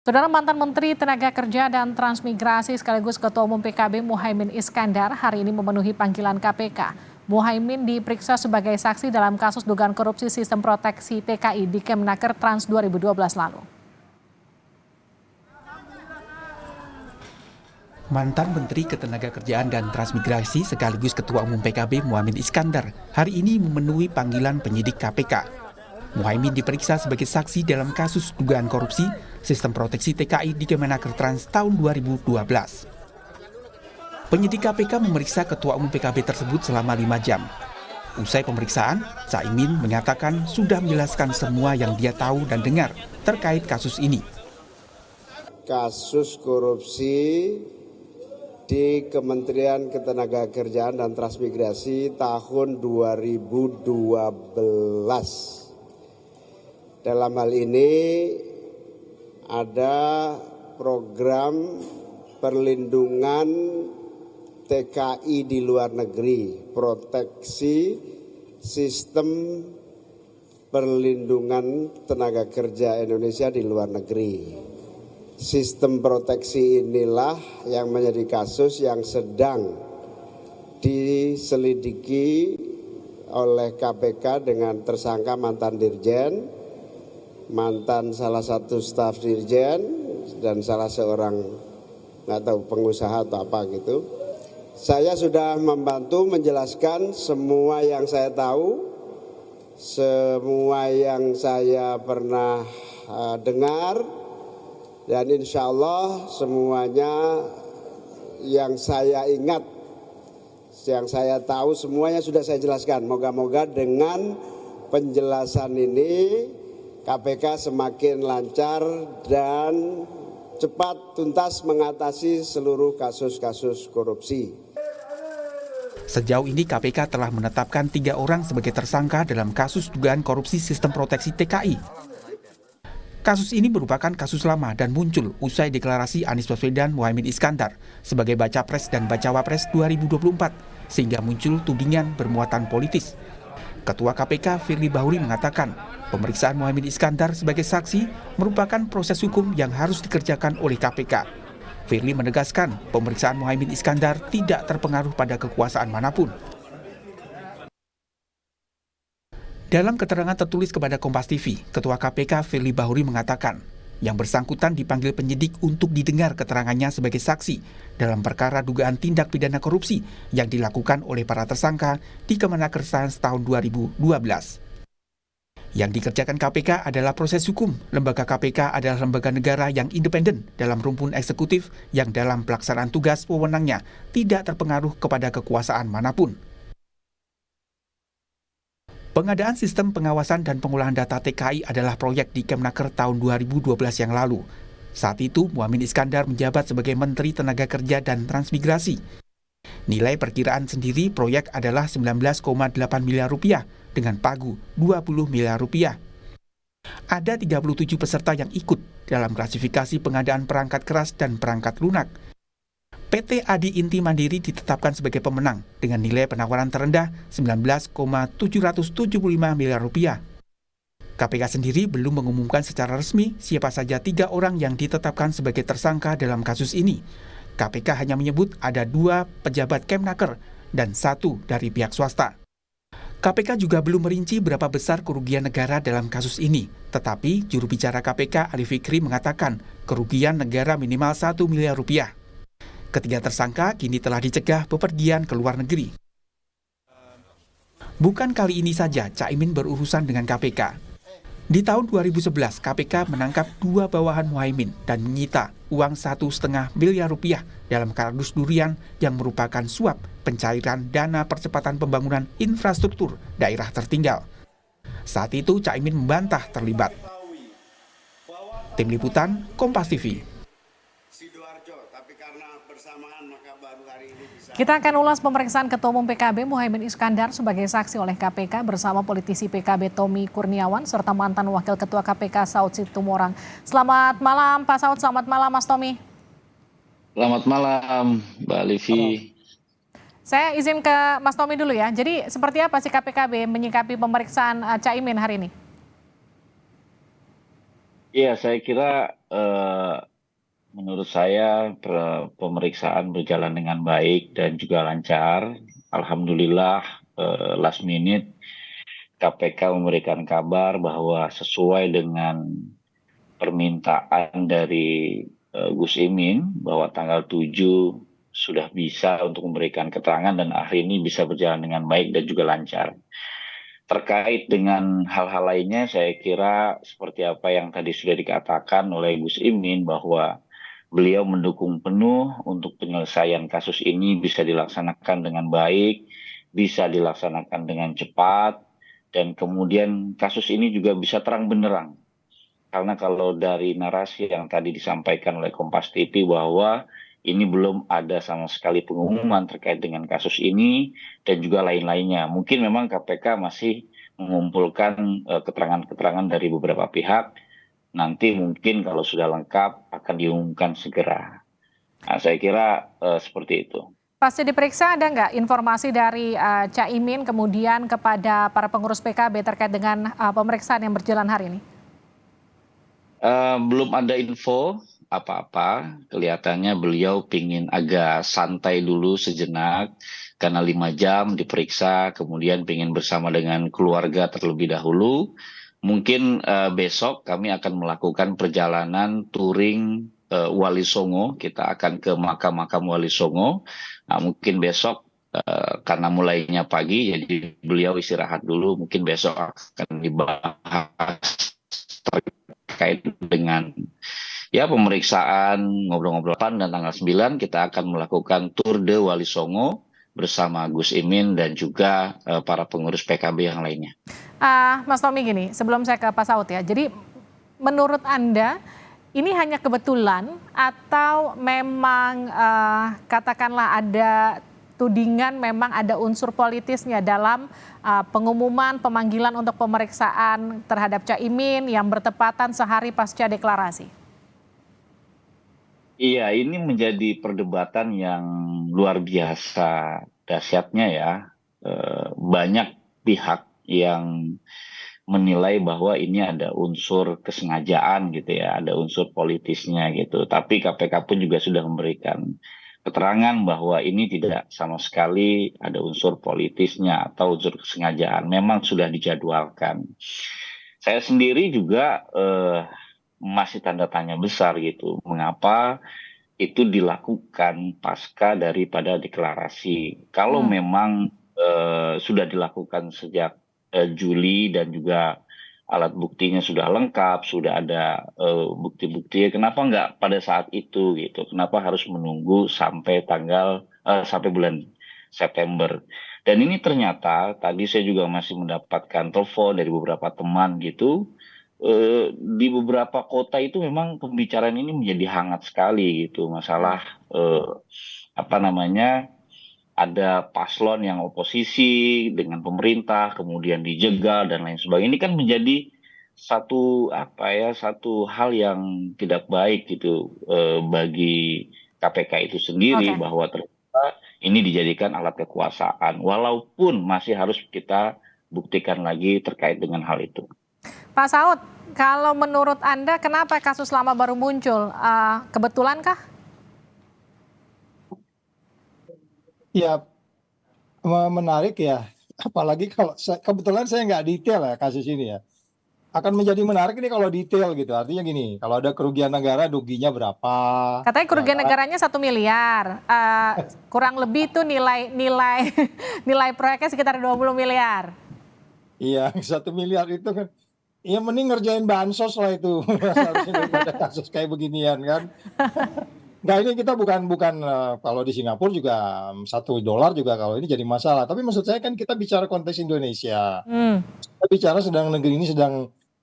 Saudara mantan Menteri Tenaga Kerja dan Transmigrasi sekaligus Ketua Umum PKB Muhaimin Iskandar hari ini memenuhi panggilan KPK. Muhaimin diperiksa sebagai saksi dalam kasus dugaan korupsi sistem proteksi TKI di Kemnaker Trans 2012 lalu. Mantan Menteri Ketenagakerjaan dan Transmigrasi sekaligus Ketua Umum PKB Muhaimin Iskandar hari ini memenuhi panggilan penyidik KPK. Muhaimin diperiksa sebagai saksi dalam kasus dugaan korupsi sistem proteksi TKI di Kemnaker Trans tahun 2012. Penyidik KPK memeriksa Ketua Umum PKB tersebut selama 5 jam. Usai pemeriksaan, Caimin menyatakan sudah menjelaskan semua yang dia tahu dan dengar terkait kasus ini. Kasus korupsi di Kementerian Ketenagakerjaan dan Transmigrasi tahun 2012. Dalam hal ini ada program perlindungan TKI di luar negeri, proteksi sistem perlindungan tenaga kerja Indonesia di luar negeri. Sistem proteksi inilah yang menjadi kasus yang sedang diselidiki oleh KPK dengan tersangka mantan dirjen, mantan salah satu staf dirjen, dan salah seorang nggak tahu pengusaha atau apa gitu. Saya sudah membantu menjelaskan semua yang saya tahu, semua yang saya pernah dengar, dan insya Allah semuanya yang saya ingat, yang saya tahu semuanya sudah saya jelaskan. Moga-moga dengan penjelasan ini KPK semakin lancar dan cepat tuntas mengatasi seluruh kasus-kasus korupsi. Sejauh ini KPK telah menetapkan 3 orang sebagai tersangka dalam kasus dugaan korupsi sistem proteksi TKI. Kasus ini merupakan kasus lama dan muncul usai deklarasi Anies Baswedan Muhaimin Iskandar sebagai Baca Pres dan Bacawa Pres 2024, sehingga muncul tudingan bermuatan politis. Ketua KPK Firly Bahuri mengatakan, pemeriksaan Muhaimin Iskandar sebagai saksi merupakan proses hukum yang harus dikerjakan oleh KPK. Firly menegaskan pemeriksaan Muhaimin Iskandar tidak terpengaruh pada kekuasaan manapun. Dalam keterangan tertulis kepada Kompas TV, Ketua KPK Firly Bahuri mengatakan, yang bersangkutan dipanggil penyidik untuk didengar keterangannya sebagai saksi dalam perkara dugaan tindak pidana korupsi yang dilakukan oleh para tersangka di Kemnaker Trans tahun 2012. Yang dikerjakan KPK adalah proses hukum. Lembaga KPK adalah lembaga negara yang independen dalam rumpun eksekutif yang dalam pelaksanaan tugas wewenangnya tidak terpengaruh kepada kekuasaan manapun. Pengadaan sistem pengawasan dan pengolahan data TKI adalah proyek di Kemnaker tahun 2012 yang lalu. Saat itu, Muhaimin Iskandar menjabat sebagai Menteri Tenaga Kerja dan Transmigrasi. Nilai perkiraan sendiri proyek adalah 19,8 miliar rupiah dengan pagu 20 miliar rupiah. Ada 37 peserta yang ikut dalam klasifikasi pengadaan perangkat keras dan perangkat lunak. PT Adi Inti Mandiri ditetapkan sebagai pemenang dengan nilai penawaran terendah 19,775 miliar rupiah. KPK sendiri belum mengumumkan secara resmi siapa saja 3 orang yang ditetapkan sebagai tersangka dalam kasus ini. KPK hanya menyebut ada 2 pejabat Kemnaker dan 1 dari pihak swasta. KPK juga belum merinci berapa besar kerugian negara dalam kasus ini. Tetapi juru bicara KPK Ali Fikri mengatakan kerugian negara minimal 1 miliar rupiah. Ketiga tersangka kini telah dicegah bepergian ke luar negeri. Bukan kali ini saja Caimin berurusan dengan KPK. Di tahun 2011, KPK menangkap 2 bawahan Muhaimin dan menyita uang 1,5 miliar rupiah dalam kardus durian yang merupakan suap pencairan dana percepatan pembangunan infrastruktur daerah tertinggal. Saat itu Caimin membantah terlibat. Tim Liputan, Kompas TV. Kita akan ulas pemeriksaan Ketua Umum PKB Muhaimin Iskandar sebagai saksi oleh KPK bersama politisi PKB Tommy Kurniawan serta mantan Wakil Ketua KPK Saud Situmorang. Selamat malam Pak Saud, selamat malam Mas Tommy. Selamat malam Mbak Livi. Saya izin ke Mas Tommy dulu ya. Jadi seperti apa sih KPKB menyikapi pemeriksaan Caimin hari ini? Iya, saya kira menurut saya pemeriksaan berjalan dengan baik dan juga lancar. Alhamdulillah last minute KPK memberikan kabar bahwa sesuai dengan permintaan dari Gus Imin bahwa tanggal 7 sudah bisa untuk memberikan keterangan dan hari ini bisa berjalan dengan baik dan juga lancar. Terkait dengan hal-hal lainnya, saya kira seperti apa yang tadi sudah dikatakan oleh Gus Imin bahwa beliau mendukung penuh untuk penyelesaian kasus ini bisa dilaksanakan dengan baik, bisa dilaksanakan dengan cepat, dan kemudian kasus ini juga bisa terang benderang. Karena kalau dari narasi yang tadi disampaikan oleh Kompas TV bahwa ini belum ada sama sekali pengumuman terkait dengan kasus ini dan juga lain-lainnya. Mungkin memang KPK masih mengumpulkan keterangan-keterangan dari beberapa pihak. Nanti mungkin kalau sudah lengkap akan diumumkan segera. Nah, saya kira seperti itu. Pasca diperiksa ada nggak informasi dari Caimin kemudian kepada para pengurus PKB terkait dengan pemeriksaan yang berjalan hari ini? Belum ada info apa-apa. Kelihatannya beliau pingin agak santai dulu sejenak karena 5 jam diperiksa, kemudian pingin bersama dengan keluarga terlebih dahulu. Mungkin besok kami akan melakukan perjalanan touring Wali Songo. Kita akan ke makam-makam Wali Songo. Nah, mungkin besok karena mulainya pagi, jadi beliau istirahat dulu. Mungkin besok akan dibahas terkait dengan ya pemeriksaan, ngobrol-ngobrol dan tanggal 9 kita akan melakukan Tour de Wali Songo bersama Gus Imin dan juga para pengurus PKB yang lainnya. Mas Tommy gini, sebelum saya ke Pak Saud ya, jadi menurut Anda ini hanya kebetulan atau memang katakanlah ada tudingan memang ada unsur politisnya dalam pengumuman pemanggilan untuk pemeriksaan terhadap Caimin yang bertepatan sehari pasca deklarasi? Iya, ini menjadi perdebatan yang luar biasa dahsyatnya ya. Banyak pihak yang menilai bahwa ini ada unsur kesengajaan gitu ya, ada unsur politisnya gitu. Tapi KPK pun juga sudah memberikan keterangan bahwa ini tidak sama sekali ada unsur politisnya atau unsur kesengajaan. Memang sudah dijadwalkan. Saya sendiri juga masih tanda tanya besar gitu. Mengapa itu dilakukan pasca daripada deklarasi? Kalau memang sudah dilakukan sejak Juli dan juga alat buktinya sudah lengkap, sudah ada bukti-bukti, kenapa nggak pada saat itu gitu? Kenapa harus menunggu sampai sampai bulan September? Dan ini ternyata tadi saya juga masih mendapatkan telepon dari beberapa teman gitu. Di beberapa kota itu memang pembicaraan ini menjadi hangat sekali gitu. Masalah eh, apa namanya ada paslon yang oposisi dengan pemerintah, kemudian dijegal dan lain sebagainya. Ini kan menjadi satu hal yang tidak baik gitu bagi KPK itu sendiri Oke. bahwa ternyata ini dijadikan alat kekuasaan, walaupun masih harus kita buktikan lagi terkait dengan hal itu. Pak Saud, kalau menurut Anda kenapa kasus lama baru muncul? Kebetulan kah? Ya, menarik ya. Apalagi kalau kebetulan saya nggak detail ya kasus ini ya. Akan menjadi menarik ini kalau detail gitu. Artinya gini, kalau ada kerugian negara, ruginya berapa? Katanya Ya kerugian kan? negaranya 1 miliar. Kurang lebih itu nilai nilai proyeknya sekitar 20 miliar. Iya, 1 miliar itu kan. Ya mending ngerjain bansos lah itu. Seharusnya daripada kasus kayak beginian kan. Nggak, ini kita bukan kalau di Singapura juga $1 juga kalau ini jadi masalah. Tapi maksud saya kan kita bicara konteks Indonesia. Hmm. Kita bicara negeri ini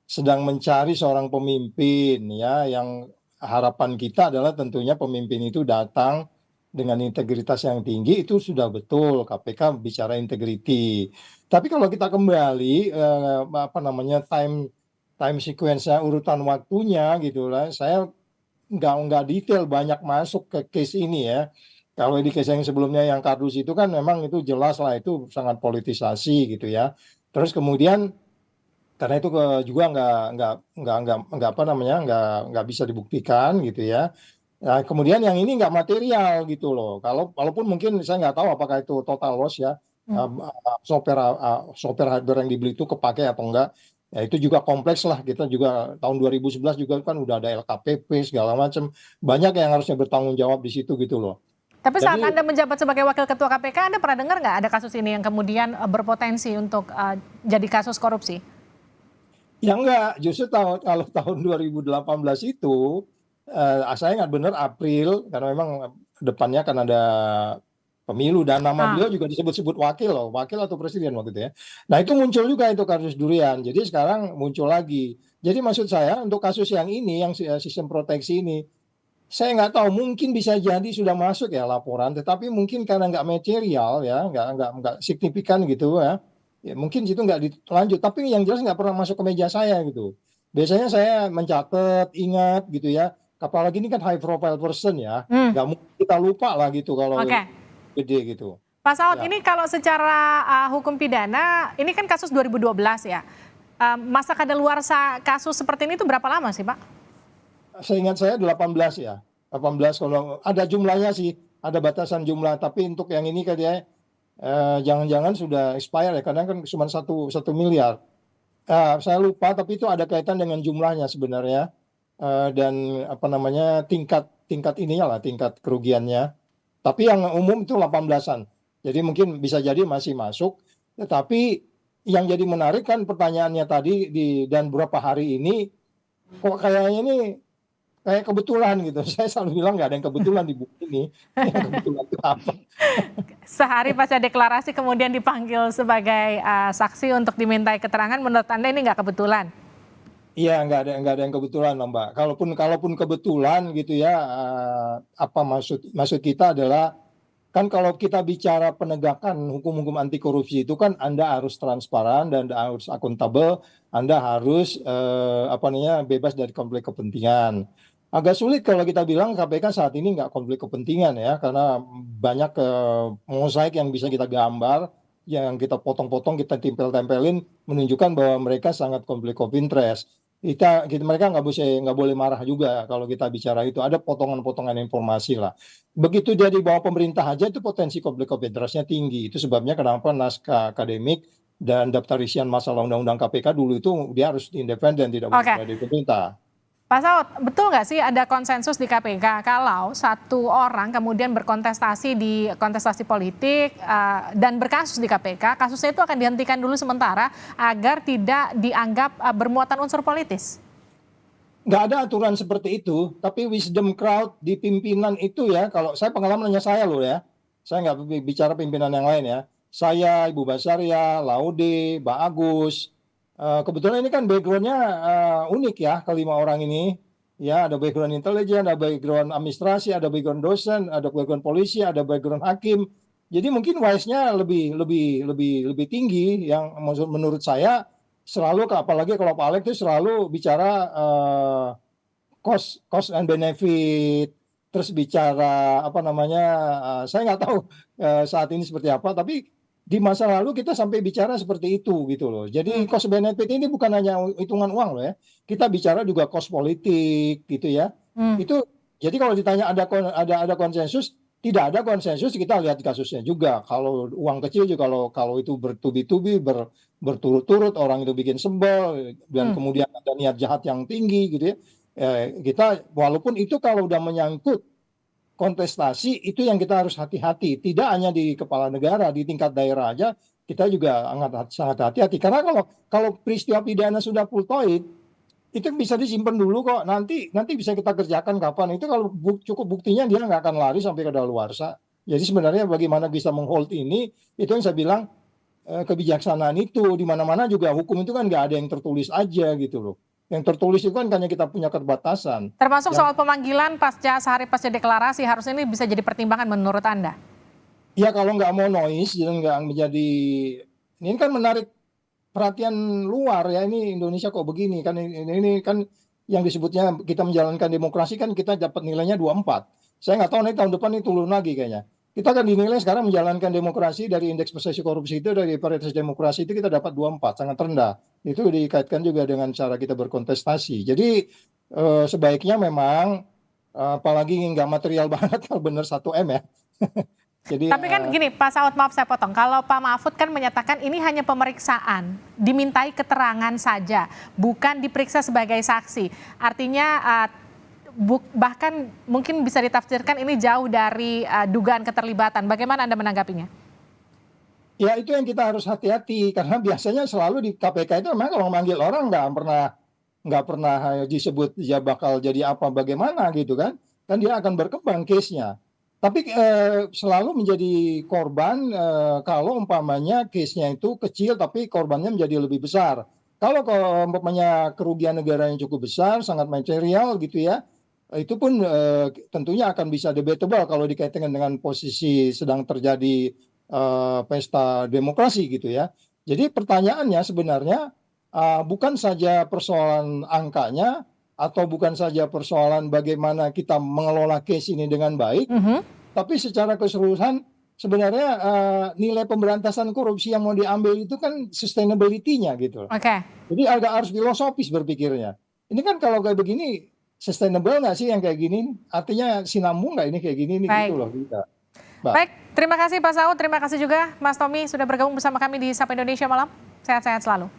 sedang mencari seorang pemimpin ya, yang harapan kita adalah tentunya pemimpin itu datang dengan integritas yang tinggi. Itu sudah betul, KPK bicara integriti. Tapi kalau kita kembali time sequence-nya, urutan waktunya gitu lah, saya nggak detail banyak masuk ke case ini ya. Kalau di case yang sebelumnya yang kardus itu kan memang itu jelas lah, itu sangat politisasi gitu ya. Terus kemudian karena itu juga nggak apa namanya, nggak bisa dibuktikan gitu ya. Nah, kemudian yang ini nggak material gitu loh. Walaupun mungkin saya nggak tahu apakah itu total loss ya, software hardware yang dibeli itu kepakai atau enggak. Ya itu juga kompleks lah. Kita juga tahun 2011 juga kan udah ada LKPP segala macam. Banyak yang harusnya bertanggung jawab di situ gitu loh. Tapi saat Jadi Anda menjabat sebagai Wakil Ketua KPK, Anda pernah dengar nggak ada kasus ini yang kemudian berpotensi untuk jadi kasus korupsi? ya enggak, justru kalau tahun 2018 itu saya ingat benar April karena memang depannya kan ada pemilu dan nama beliau juga disebut-sebut wakil loh, wakil atau presiden waktu itu ya. Nah itu muncul juga itu kasus durian, jadi sekarang muncul lagi. Jadi maksud saya untuk kasus yang ini, yang sistem proteksi ini, saya nggak tahu mungkin bisa jadi sudah masuk ya laporan, tetapi mungkin karena nggak material ya, nggak signifikan gitu ya. Ya, mungkin situ nggak dilanjut, tapi yang jelas nggak pernah masuk ke meja saya gitu. Biasanya saya mencatat, ingat gitu ya. Apalagi ini kan high profile person ya, nggak mungkin kita lupa lah gitu kalau Oke. gede gitu. Pak Saud, Ya, ini kalau secara hukum pidana, ini kan kasus 2012 ya. Masa kadaluarsa kasus seperti ini itu berapa lama sih, Pak? seingat saya 18 ya, 18 kalau ada jumlahnya sih, ada batasan jumlah. Tapi untuk yang ini kan ya, jangan-jangan sudah expire ya, karena kan cuma satu miliar. Saya lupa, tapi itu ada kaitan dengan jumlahnya sebenarnya. Dan apa namanya tingkat ininya lah, tingkat kerugiannya. Tapi yang umum itu 18-an. Jadi mungkin bisa jadi masih masuk. Tetapi yang jadi menarik kan pertanyaannya tadi dan beberapa hari ini kok kayaknya ini kayak kebetulan gitu. Saya selalu bilang nggak ada yang kebetulan di buku ini. Yang kebetulan itu apa? Sehari pasca deklarasi kemudian dipanggil sebagai saksi untuk dimintai keterangan, menurut Anda ini nggak kebetulan? Iya, nggak ada yang kebetulan lah, Mbak. Kalaupun kebetulan gitu ya, apa maksud kita adalah kan kalau kita bicara penegakan hukum-hukum anti korupsi itu kan Anda harus transparan dan Anda harus akuntabel, Anda harus apa namanya bebas dari konflik kepentingan. Agak sulit kalau kita bilang KPK saat ini nggak konflik kepentingan ya, karena banyak mosaik yang bisa kita gambar, yang kita potong-potong, kita tempel-tempelin, menunjukkan bahwa mereka sangat konflik of interest. Mereka nggak boleh marah juga kalau kita bicara itu. Ada potongan-potongan informasi lah. Begitu dia di bawah pemerintah aja itu potensi konflik of interest-nya tinggi. Itu sebabnya kenapa naskah akademik dan daftar isian masalah undang-undang KPK dulu itu dia harus independen, tidak boleh Oke. dari pemerintah. Pak Saud, betul nggak sih ada konsensus di KPK kalau satu orang kemudian berkontestasi di kontestasi politik dan berkasus di KPK, kasusnya itu akan dihentikan dulu sementara agar tidak dianggap bermuatan unsur politis? Nggak ada aturan seperti itu, tapi wisdom crowd di pimpinan itu ya, kalau saya pengalamannya saya loh ya, saya nggak bicara pimpinan yang lain ya, saya, Ibu Basaria, Laude, Mbak Agus, kebetulan ini kan backgroundnya unik ya, kelima orang ini, ya ada background intelijen, ada background administrasi, ada background dosen, ada background polisi, ada background hakim, jadi mungkin wise-nya lebih tinggi, yang menurut saya selalu, apalagi kalau Pak Alex itu selalu bicara cost and benefit, terus bicara apa namanya, saya nggak tahu saat ini seperti apa, tapi di masa lalu kita sampai bicara seperti itu gitu loh. Jadi cost benefit ini bukan hanya hitungan uang loh ya, kita bicara juga cost politik gitu ya. Itu jadi kalau ditanya ada konsensus, tidak ada konsensus, kita lihat kasusnya juga. Kalau uang kecil juga, kalau itu bertubi-tubi, berturut-turut, orang itu bikin sebel dan kemudian ada niat jahat yang tinggi gitu ya. Kita walaupun itu kalau udah menyangkut kontestasi itu yang kita harus hati-hati. Tidak hanya di kepala negara, di tingkat daerah aja kita juga sangat hati-hati. Karena kalau peristiwa pidana sudah fultoid, itu bisa disimpan dulu kok. Nanti bisa kita kerjakan kapan. Itu kalau cukup buktinya dia nggak akan lari sampai ke daluarsa. Jadi sebenarnya bagaimana bisa menghold ini, itu yang saya bilang kebijaksanaan itu. Di mana-mana juga hukum itu kan nggak ada yang tertulis aja gitu loh. Yang tertulis itu kan hanya kita punya keterbatasan. Termasuk soal pemanggilan sehari pasca deklarasi, harusnya ini bisa jadi pertimbangan menurut Anda? Ya kalau nggak mau noise dan nggak menjadi, ini kan menarik perhatian luar ya, ini Indonesia kok begini kan, ini kan yang disebutnya kita menjalankan demokrasi kan kita dapat nilainya 24. Saya nggak tahu nih tahun depan ini turun lagi kayaknya. kita kan dinilai sekarang menjalankan demokrasi dari indeks persepsi korupsi itu, dari paritas demokrasi itu kita dapat 24, sangat rendah. Itu dikaitkan juga dengan cara kita berkontestasi. Jadi sebaiknya memang apalagi nggak material banget kalau benar 1M ya. Jadi Tapi kan gini, Pak Saud, maaf saya potong. Kalau Pak Mahfud kan menyatakan ini hanya pemeriksaan, dimintai keterangan saja, bukan diperiksa sebagai saksi. Artinya bahkan mungkin bisa ditafsirkan ini jauh dari dugaan keterlibatan. Bagaimana Anda menanggapinya? ya itu yang kita harus hati-hati, karena biasanya selalu di KPK itu memang kalau manggil orang nggak pernah disebut dia bakal jadi apa bagaimana gitu kan dia akan berkembang case-nya. Tapi selalu menjadi korban kalau umpamanya case-nya itu kecil tapi korbannya menjadi lebih besar. Kalau umpamanya kerugian negara yang cukup besar, sangat material gitu ya, itu pun tentunya akan bisa debatable kalau dikaitkan dengan posisi sedang terjadi pesta demokrasi gitu ya. Jadi pertanyaannya sebenarnya bukan saja persoalan angkanya atau bukan saja persoalan bagaimana kita mengelola case ini dengan baik, tapi secara keseluruhan sebenarnya nilai pemberantasan korupsi yang mau diambil itu kan sustainability-nya gitu. Oke. Jadi agak harus filosofis berpikirnya. Ini kan kalau kayak begini sustainable nggak sih yang kayak gini? Artinya sinambung nggak ini kayak gini nih gitu loh kita. Baik, terima kasih Pak Saud, terima kasih juga Mas Tommy sudah bergabung bersama kami di Sapa Indonesia Malam. Sehat-sehat selalu.